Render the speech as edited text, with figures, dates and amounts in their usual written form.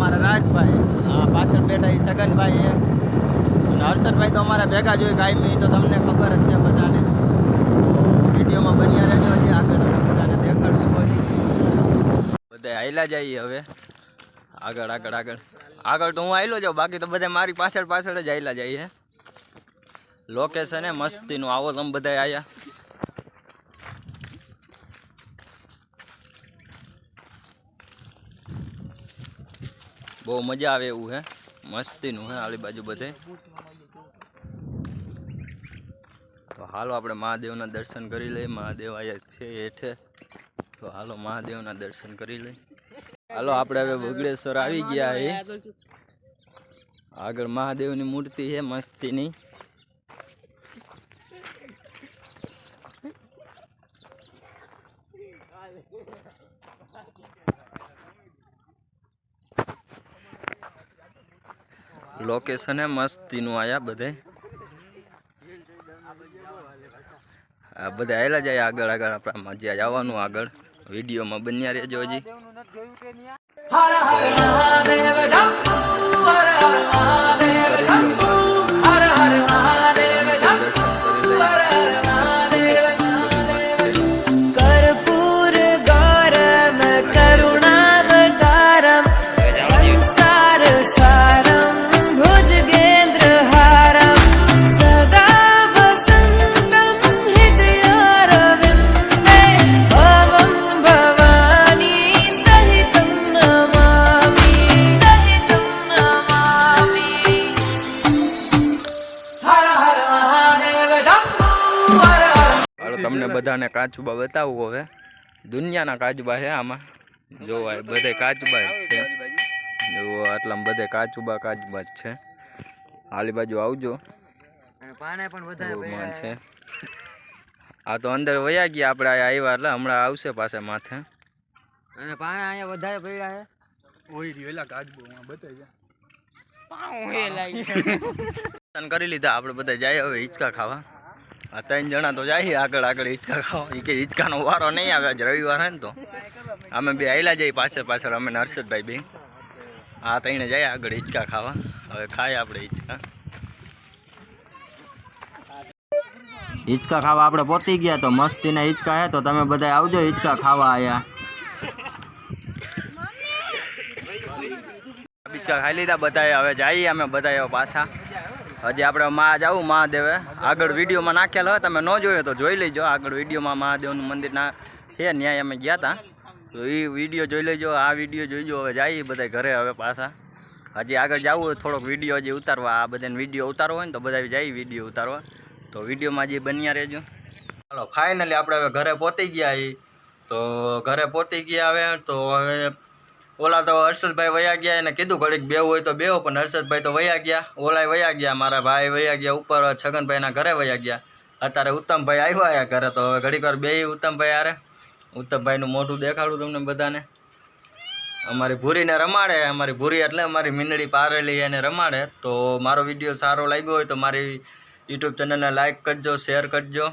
અમારા રાજભાઈ, પાછળ બેઠા એ સગનભાઈ છે, અને હર્ષદભાઈ તો અમારા ભેગા જોઈ કાયમી, તો તમને ખબર જ છે બધાને. વિડીયોમાં બન્યા રહેજો, હજી આગળ બધાને દેખાડશું. બધા હાલ્યા જઈએ હવે આગળ આગળ આગળ આગળ તો હું આવેલો જાઉં, બાકી તો બધા મારી પાછળ પાછળ જ આવેલા જઈએ. લોકેશન હે મસ્તીનું, આવો તમે બધા આવ્યા. બહુ મજા આવે એવું હે, મસ્તીનું હે આલી બાજુ બધે. તો હાલો આપણે મહાદેવના દર્શન કરી લઈએ. મહાદેવ આયા છે હેઠે, તો હાલો મહાદેવના દર્શન કરી લઈએ. હાલો આપણે હવે બગડેશ્વર આવી ગયા હે. આગળ મહાદેવની મૂર્તિ છે મસ્તીની. લોકેશન હે મસ્તીનું આયા બધે. આ બધા આવેલા જાય આગળ આગળ. આપણા જ્યાં જવાનું આગળ વિડીયોમાં બન્યા રહેજો. હજી હર હર મહાદેવ ડપ્પુ, હર હર મહાદેવ ડપ્પુ, હર હર મહાદેવ ડપ્પુ, હર હર મહાદેવ. કર્પૂર ગૌરમ કરુણાવતારમ સંસાર સારમ ભુજગેન્દ્ર હારમ સદા વસંતમ હૃદયારવિંદે ભવમ ભવાની સહિતમ નમામિ હર હર મહાદેવ શંભુ હર હર. હાલો તમને બધાને કાચુબા બતાવું હવે. દુનિયાના કાચબા છે આમાં, જોવા બધે કાચબા જ છે. જો આટલામાં બધે કાચુબા કાચબા જ છે. હાલી બાજુ આવજો. પાને પણ વધારે છે. આ તો અંદર વયા ગયા, આપણે આવ્યા એટલે હમણાં આવશે પાસે માથે. અને પાણા અહીંયા વધારે પડ્યા છે. ઓય રીલા કાચબો બતાઈ જા. પાઉ હે લાગી. કરી લીધા આપણે બધા જાય હવે હિંચકા ખાવા. આ 3 જણા તો જાય આગળ આગળ હિંચકા ખાવા. એ કે હિંચકાનો વારો નહીં આવે, આજ રવિવાર હે ને, તો અમે બે આયલા જઈએ પાછળ પાછળ. અમે હર્ષદભાઈ બે આ 3 જાય આગળ હિંચકા ખાવા. હવે ખાય આપણે હિંચકા. હિંચકા ખાવા આપણે પહોંચી ગયા. તો મસ્તીના હિંચકા હે, તો તમે બધા આવજો હિંચકા ખાવા. આયા હિંચકા ખાઈ લીધા બધાએ. હવે જઈએ અમે બધા પાછા. હજી આપણે જાવું મહાદેવે. આગળ વિડીયોમાં નાખેલો હોય, તમે ન જોયો તો જોઈ લેજો. આગળ વિડીયોમાં મહાદેવનું મંદિર ના છે, ન્યાય અમે ગયા હતા, તો એ વિડીયો જોઈ લેજો. આ વિડીયો જોઈજો. હવે જઈએ બધા ઘરે હવે પાછા. હજી આગળ જવું હોય થોડોક વિડીયો હજી ઉતારવા. આ બધાને વિડીયો ઉતારવો હોય ને તો બધા જઈએ વિડીયો ઉતારવા. તો વિડીયોમાં હજી બન્યા રહેજો. ચાલો ફાઇનલી આપણે હવે ઘરે પહોંચી ગયા. તો ઘરે પહોંચી ગયા હવે. તો હવે ઓલા તો હર્ષદભાઈ વયા ગયા, એને કીધું ઘડીક બેવું હોય તો બેવો, પણ હર્ષદભાઈ તો વયા ગયા. ઓલાય વયા ગયા, મારા ભાઈ વયા ગયા ઉપર, છગનભાઈના ઘરે વયા ગયા. અત્યારે ઉત્તમભાઈ આવ્યા ઘરે, તો હવે ઘડીક વાર બે ઉત્તમભાઈ આરે. ઉત્તમભાઈનું મોઢું દેખાડું તમને બધાને. અમારી ભૂરીને રમાડે. અમારી ભૂરી એટલે અમારી મીંડળી પારેલી, એને રમાડે. તો મારો વિડીયો સારો લાગ્યો હોય તો મારી યુટ્યુબ ચેનલને લાઈક કરજો, શેર કરજો.